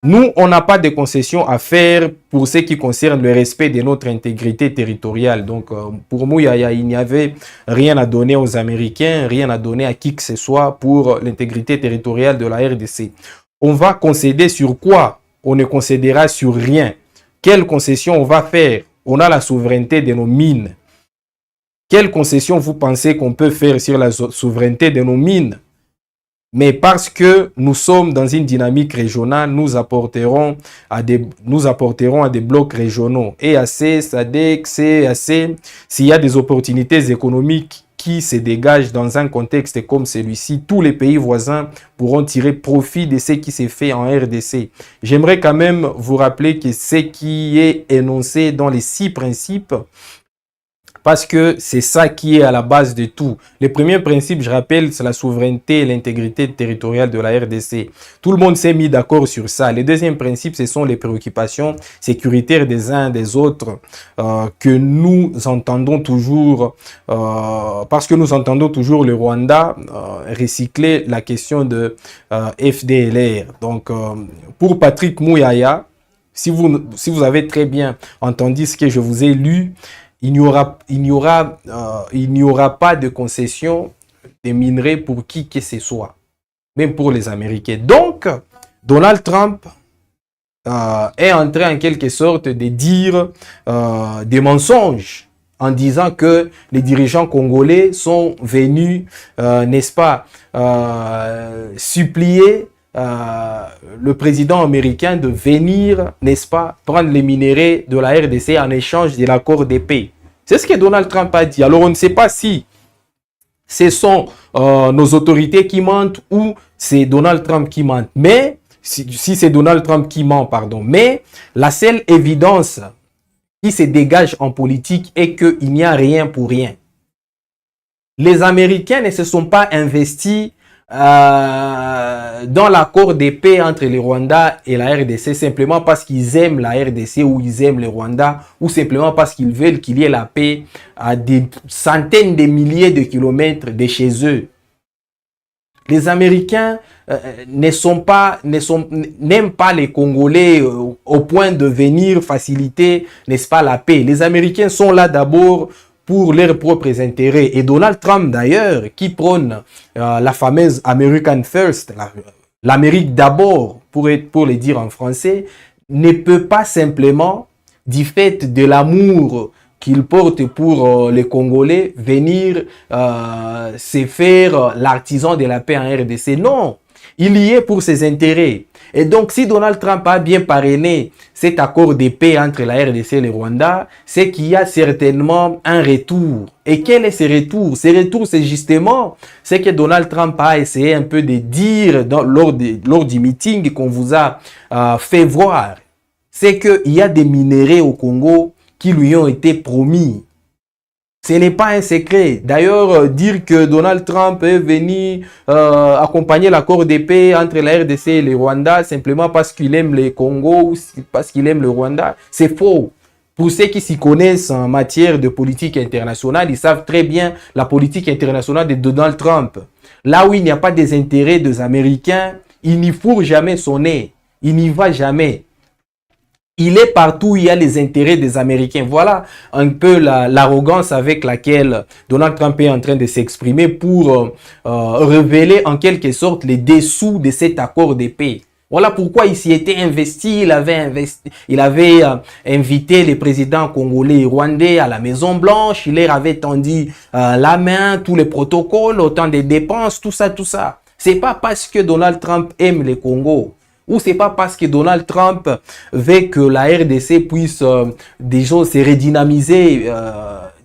Nous, on n'a pas de concession à faire pour ce qui concerne le respect de notre intégrité territoriale. Donc, pour Mouyaya, il n'y avait rien à donner aux Américains, rien à donner à qui que ce soit pour l'intégrité territoriale de la RDC. On va concéder sur quoi? On ne concédera sur rien. Quelle concession on va faire? On a la souveraineté de nos mines. Quelle concession vous pensez qu'on peut faire sur la souveraineté de nos mines? Mais parce que nous sommes dans une dynamique régionale, nous apporterons à des blocs régionaux. EAC, SADC, CAC, s'il y a des opportunités économiques qui se dégagent dans un contexte comme celui-ci, tous les pays voisins pourront tirer profit de ce qui s'est fait en RDC. J'aimerais quand même vous rappeler que ce qui est énoncé dans les 6 principes, parce que c'est ça qui est à la base de tout. Le premier principe, je rappelle, c'est la souveraineté et l'intégrité territoriale de la RDC. Tout le monde s'est mis d'accord sur ça. Le deuxième principe, ce sont les préoccupations sécuritaires des uns des autres que nous entendons toujours, parce que nous entendons toujours le Rwanda recycler la question de FDLR. Donc, pour Patrick Mouyaya, si vous avez très bien entendu ce que je vous ai lu, il n'y aura pas de concession des minerais pour qui que ce soit, même pour les Américains. Donc, Donald Trump est en train en quelque sorte de dire des mensonges en disant que les dirigeants congolais sont venus, n'est-ce pas, supplier le président américain de venir, n'est-ce pas, prendre les minerais de la RDC en échange de l'accord de paix. C'est ce que Donald Trump a dit. Alors on ne sait pas si ce sont nos autorités qui mentent ou c'est Donald Trump qui ment. Mais si c'est Donald Trump qui ment, pardon. Mais la seule évidence qui se dégage en politique est qu'il n'y a rien pour rien. Les Américains ne se sont pas investis dans l'accord de paix entre le Rwanda et la RDC simplement parce qu'ils aiment la RDC ou ils aiment le Rwanda ou simplement parce qu'ils veulent qu'il y ait la paix à des centaines de milliers de kilomètres de chez eux. Les Américains n'aiment pas les Congolais au point de venir faciliter, n'est-ce pas, la paix. Les Américains sont là d'abord pour leurs propres intérêts. Et Donald Trump, d'ailleurs, qui prône la fameuse American First, l'Amérique d'abord, pour le dire en français, ne peut pas simplement, du fait de l'amour qu'il porte pour les Congolais, venir se faire l'artisan de la paix en RDC. Non, Il y est pour ses intérêts. Et donc, si Donald Trump a bien parrainé cet accord de paix entre la RDC et le Rwanda, c'est qu'il y a certainement un retour. Et quel est ce retour? Ce retour, c'est justement ce que Donald Trump a essayé un peu de dire lors du meeting qu'on vous a fait voir. C'est qu'il y a des minéraux au Congo qui lui ont été promis. Ce n'est pas un secret. D'ailleurs, dire que Donald Trump est venu accompagner l'accord de paix entre la RDC et le Rwanda simplement parce qu'il aime le Congo ou parce qu'il aime le Rwanda, c'est faux. Pour ceux qui s'y connaissent en matière de politique internationale, ils savent très bien la politique internationale de Donald Trump. Là où il n'y a pas des intérêts des Américains, il n'y fourre jamais son nez. Il n'y va jamais. Il est partout où il y a les intérêts des Américains. Voilà un peu l'arrogance avec laquelle Donald Trump est en train de s'exprimer pour révéler en quelque sorte les dessous de cet accord de paix. Voilà pourquoi il s'y était investi. Il avait invité les présidents congolais et rwandais à la Maison Blanche. Il leur avait tendu la main, tous les protocoles, autant de dépenses, tout ça, tout ça. C'est pas parce que Donald Trump aime le Congo. Ou c'est pas parce que Donald Trump veut que la RDC puisse déjà se redynamiser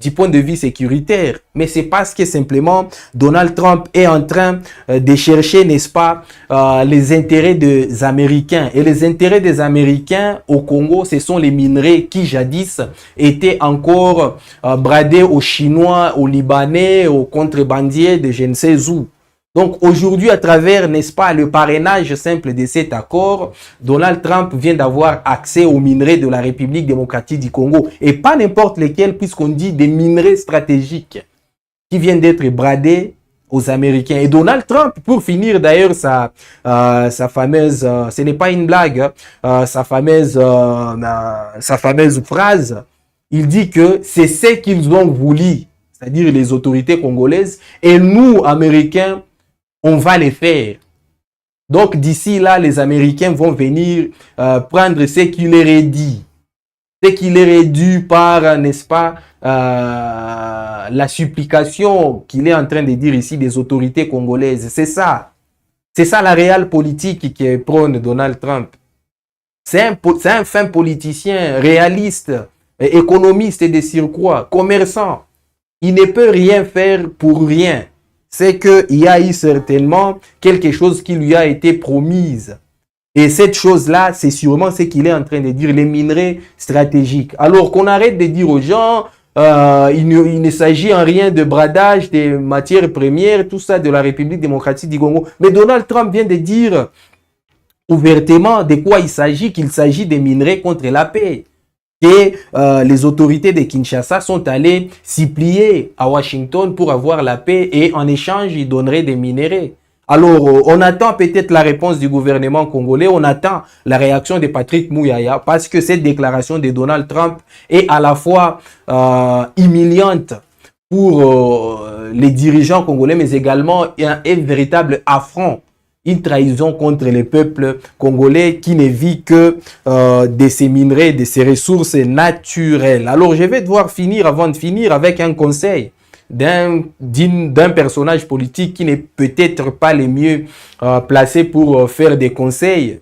du point de vue sécuritaire. Mais c'est parce que simplement Donald Trump est en train de chercher, n'est-ce pas, les intérêts des Américains. Et les intérêts des Américains au Congo, ce sont les minerais qui jadis étaient encore bradés aux Chinois, aux Libanais, aux contrebandiers de je ne sais où. Donc aujourd'hui, à travers, n'est-ce pas, le parrainage simple de cet accord, Donald Trump vient d'avoir accès aux minerais de la République démocratique du Congo. Et pas n'importe lesquels, puisqu'on dit des minerais stratégiques qui viennent d'être bradés aux Américains. Et Donald Trump, pour finir d'ailleurs sa fameuse, ce n'est pas une blague, sa fameuse phrase, il dit que c'est ce qu'ils ont voulu, c'est-à-dire les autorités congolaises, et nous, Américains, on va les faire. Donc d'ici là, les Américains vont venir prendre ce qu'il leur est dit. Ce qu'il leur est dû par, n'est-ce pas, la supplication qu'il est en train de dire ici des autorités congolaises. C'est ça. C'est ça la réelle politique qui prône Donald Trump. C'est un fin politicien réaliste, économiste de surcroît, commerçant. Il ne peut rien faire pour rien. C'est qu'il y a eu certainement quelque chose qui lui a été promise. Et cette chose-là, c'est sûrement ce qu'il est en train de dire, les minerais stratégiques. Alors qu'on arrête de dire aux gens, il ne s'agit en rien de bradage des matières premières, tout ça de la République démocratique du Congo. Mais Donald Trump vient de dire ouvertement de quoi il s'agit, qu'il s'agit des minerais contre la paix. Et les autorités de Kinshasa sont allées s'y plier à Washington pour avoir la paix et en échange, ils donneraient des minerais. Alors, on attend peut-être la réponse du gouvernement congolais, on attend la réaction de Patrick Mouyaya parce que cette déclaration de Donald Trump est à la fois humiliante pour les dirigeants congolais, mais également un véritable affront. Une trahison contre le peuple congolais qui ne vit que de ces minerais, de ces ressources naturelles. Alors, je vais devoir finir avant de finir avec un conseil d'un personnage politique qui n'est peut-être pas le mieux placé pour faire des conseils.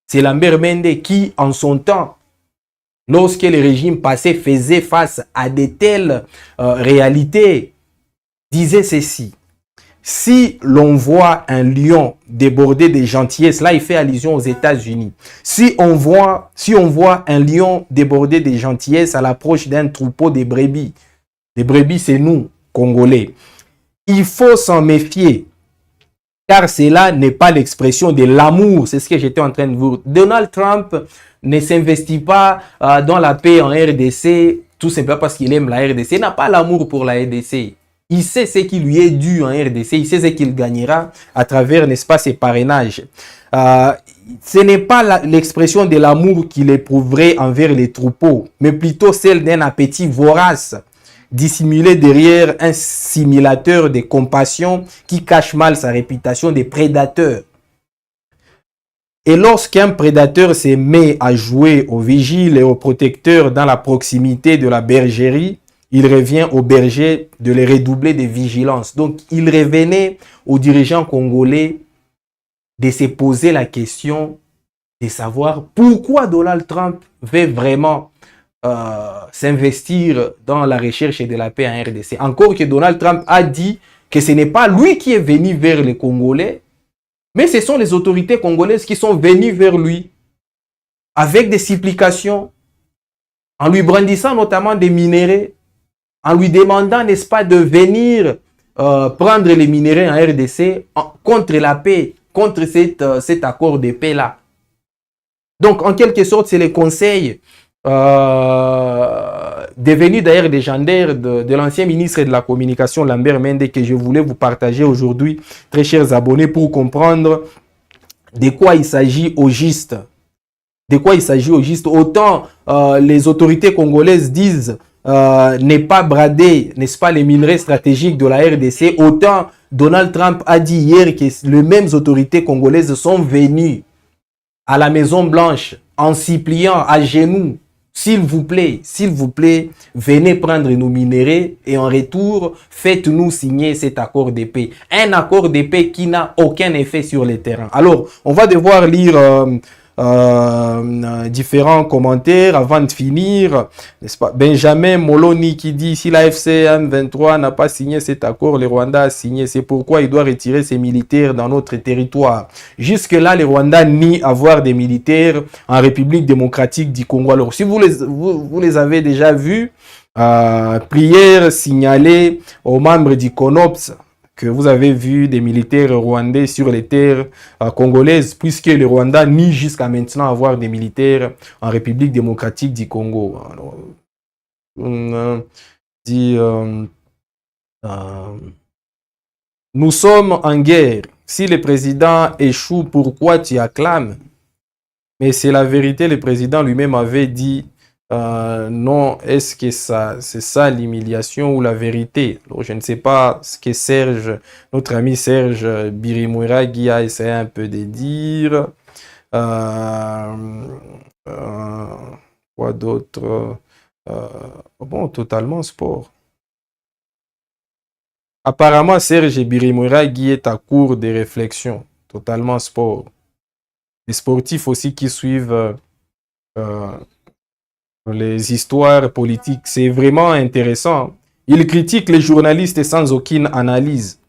C'est Lambert Mende qui, en son temps, lorsque le régime passé faisait face à de telles réalités, disait ceci. Si l'on voit un lion déborder de gentillesse, là il fait allusion aux États-Unis. Si on voit un lion déborder de gentillesse à l'approche d'un troupeau de brebis c'est nous, Congolais, il faut s'en méfier, car cela n'est pas l'expression de l'amour. C'est ce que j'étais en train de vous dire. Donald Trump ne s'investit pas dans la paix en RDC, tout simplement parce qu'il aime la RDC. Il n'a pas l'amour pour la RDC. Il sait ce qui lui est dû en RDC, il sait ce qu'il gagnera à travers, n'est-ce pas, ses parrainages. Ce n'est pas l'expression de l'amour qu'il éprouverait envers les troupeaux, mais plutôt celle d'un appétit vorace, dissimulé derrière un simulateur de compassion qui cache mal sa réputation de prédateur. Et lorsqu'un prédateur se met à jouer au vigile et au protecteur dans la proximité de la bergerie, il revient aux bergers de les redoubler de vigilance. Donc, il revenait aux dirigeants congolais de se poser la question de savoir pourquoi Donald Trump veut vraiment s'investir dans la recherche de la paix en RDC. Encore que Donald Trump a dit que ce n'est pas lui qui est venu vers les Congolais, mais ce sont les autorités congolaises qui sont venues vers lui avec des supplications, en lui brandissant notamment des minéraux, en lui demandant, n'est-ce pas, de venir prendre les minéraux en RDC contre la paix, contre cet accord de paix-là. Donc, en quelque sorte, c'est les conseils devenus d'ailleurs légendaires de l'ancien ministre de la Communication, Lambert Mende, que je voulais vous partager aujourd'hui, très chers abonnés, pour comprendre de quoi il s'agit au juste. De quoi il s'agit au juste. Autant les autorités congolaises disent n'est pas brader, n'est-ce pas, les minerais stratégiques de la RDC, autant Donald Trump a dit hier que les mêmes autorités congolaises sont venues à la Maison Blanche en suppliant à genoux, s'il vous plaît, venez prendre nos minéraux et en retour, faites-nous signer cet accord de paix. Un accord de paix qui n'a aucun effet sur le terrain. Alors, on va devoir lire différents commentaires avant de finir, n'est-ce pas? Benjamin Moloni qui dit: si la FC M23 n'a pas signé cet accord, le Rwanda a signé, c'est pourquoi il doit retirer ses militaires dans notre territoire. Jusque là, le Rwanda nie avoir des militaires en République démocratique du Congo. Alors si vous les avez déjà vus, prière signalée aux membres du CONOPS que vous avez vu des militaires rwandais sur les terres congolaises, puisque le Rwanda nie jusqu'à maintenant avoir des militaires en République démocratique du Congo. Alors, on dit, nous sommes en guerre. Si le président échoue, pourquoi tu acclames? Mais c'est la vérité, le président lui-même avait dit non, est-ce que c'est ça l'humiliation ou la vérité? Alors, je ne sais pas ce que notre ami Serge Birimwiragi a essayé un peu de dire. Quoi d'autre? Bon, totalement sport. Apparemment, Serge Birimwiragi est à court de réflexion. Totalement sport. Les sportifs aussi qui suivent les histoires politiques, c'est vraiment intéressant. Il critique les journalistes sans aucune analyse.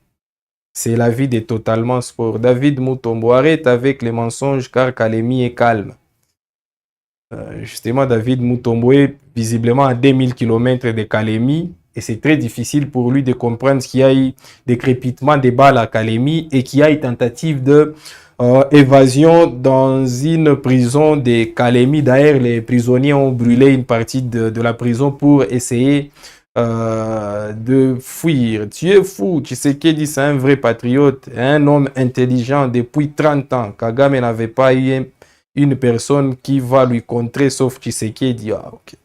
C'est la vie de Totalement Sport. David Mutombo, arrête avec les mensonges car Kalemi est calme. Justement, David Mutombo est visiblement à 2000 km de Kalemi et c'est très difficile pour lui de comprendre qu'il y a eu des crépitements de balles à Kalemi et qu'il y a eu tentative de évasion dans une prison de Kalemi. D'ailleurs, les prisonniers ont brûlé une partie de la prison pour essayer de fuir. Tu es fou. Tshisekedi, c'est un vrai patriote, un homme intelligent depuis 30 ans. Kagame n'avait pas eu une personne qui va lui contrer sauf Tshisekedi. Ah, okay.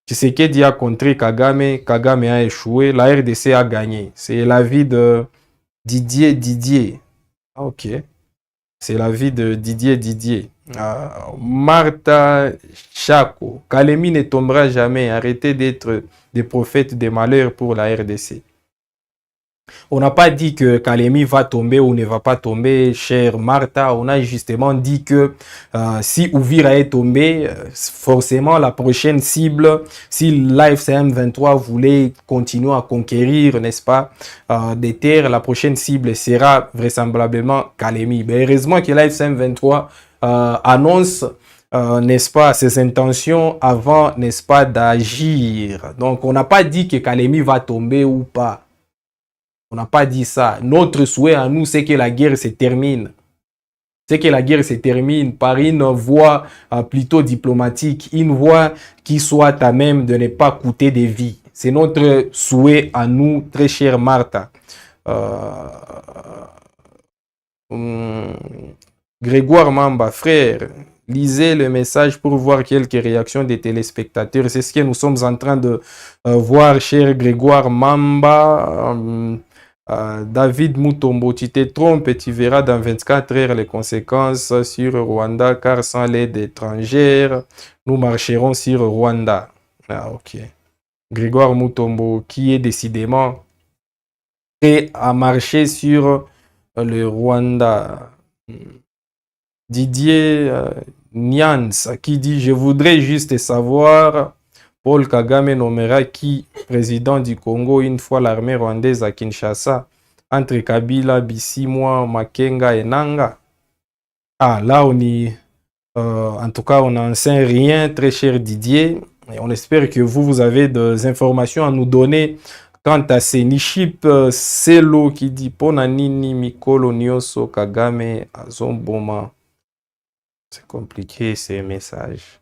Tshisekedi a contré Kagame, Kagame a échoué, la RDC a gagné. C'est la vie de Didier. Ah, ok. C'est la vie de Didier. Martha Chako. Kalemi ne tombera jamais. Arrêtez d'être des prophètes des malheurs pour la RDC. On n'a pas dit que Kalemi va tomber ou ne va pas tomber, chère Martha. On a justement dit que si Uvira est tombé, forcément la prochaine cible, si l'AFC M23 voulait continuer à conquérir, n'est-ce pas, des terres, la prochaine cible sera vraisemblablement Kalemi. Mais heureusement que l'AFC M23 annonce, n'est-ce pas, ses intentions avant, n'est-ce pas, d'agir. Donc on n'a pas dit que Kalemi va tomber ou pas. On n'a pas dit ça. Notre souhait à nous, c'est que la guerre se termine. C'est que la guerre se termine par une voie plutôt diplomatique, une voie qui soit à même de ne pas coûter des vies. C'est notre souhait à nous, très chère Martha. Grégoire Mamba, frère, lisez le message pour voir quelques réactions des téléspectateurs. C'est ce que nous sommes en train de voir, cher Grégoire Mamba. David Mutombo, tu te trompes et tu verras dans 24 heures les conséquences sur Rwanda, car sans l'aide étrangère, nous marcherons sur Rwanda. Ah, ok. Grégoire Mutombo, qui est décidément prêt à marcher sur le Rwanda. Didier Nyans qui dit « Je voudrais juste savoir, Paul Kagame nommera qui président du Congo une fois l'armée rwandaise à Kinshasa entre Kabila, Bisimwa, Makenga et Nanga ?» Ah, là, en tout cas, on n'en sait rien, très cher Didier. Et on espère que vous avez des informations à nous donner quant à Seniship Selo qui dit Ponanini Mikolo Nyoso Kagame Azomboma. C'est compliqué ces messages.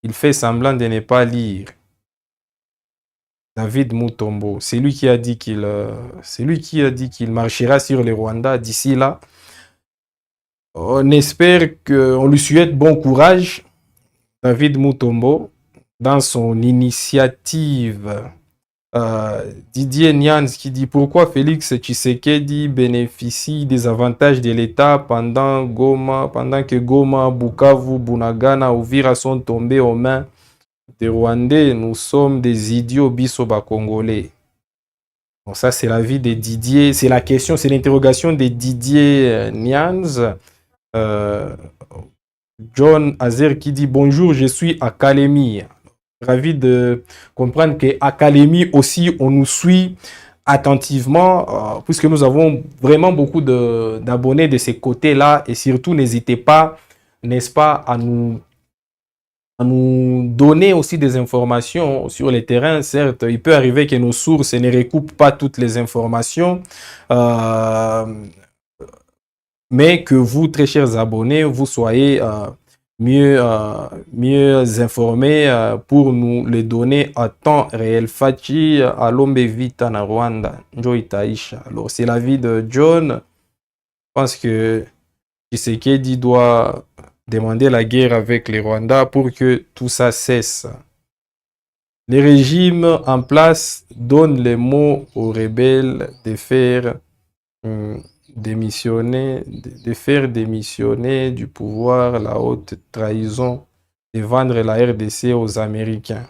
Il fait semblant de ne pas lire. David Mutombo, c'est lui qui a dit qu'il marchera sur le Rwanda d'ici là. On espère qu'on lui souhaite bon courage, David Mutombo, dans son initiative. Didier Nyans qui dit pourquoi Félix Tshisekedi bénéficie des avantages de l'État pendant que Goma, Bukavu, Bunagana, Uvira sont tombés aux mains des Rwandais. Nous sommes des idiots bisoba congolais. Bon, ça c'est l'avis de Didier, c'est la question, c'est l'interrogation de Didier Nyans. John Azer qui dit bonjour, je suis à Kalemi. Ravi de comprendre qu'à Kalemi aussi on nous suit attentivement puisque nous avons vraiment beaucoup d'abonnés de ces côtés-là et surtout n'hésitez pas, n'est-ce pas, à nous donner aussi des informations sur les terrains. Certes, il peut arriver que nos sources ne recoupent pas toutes les informations. Mais que vous, très chers abonnés, vous soyez mieux informés pour nous les donner à temps réel. Fachi Alombe Vita na Rwanda, Joy Taisha. Alors, c'est l'avis de John. Je pense que Tshisekedi doit demander la guerre avec les Rwandais pour que tout ça cesse. Les régimes en place donnent les mots aux rebelles de faire démissionner du pouvoir, la haute trahison, de vendre la RDC aux Américains.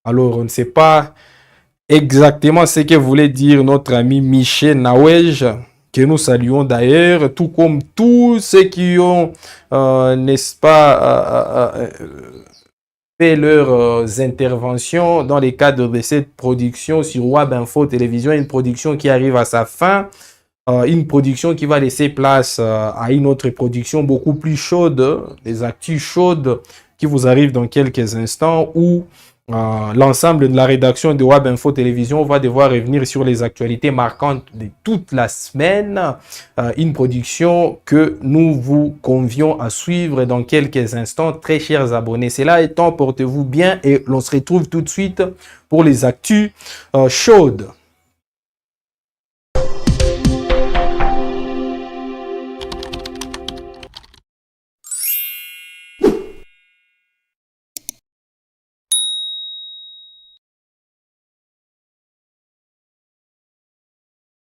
Alors, on ne sait pas exactement ce que voulait dire notre ami Michel Nawej, que nous saluons d'ailleurs, tout comme tous ceux qui ont, n'est-ce pas, fait leurs interventions dans le cadre de cette production sur Web Info Télévision, une production qui arrive à sa fin. Une production qui va laisser place à une autre production beaucoup plus chaude, des actus chaudes qui vous arrivent dans quelques instants où l'ensemble de la rédaction de Web Info Télévision va devoir revenir sur les actualités marquantes de toute la semaine. Une production que nous vous convions à suivre dans quelques instants, très chers abonnés. Cela étant, portez-vous bien et l'on se retrouve tout de suite pour les actus chaudes.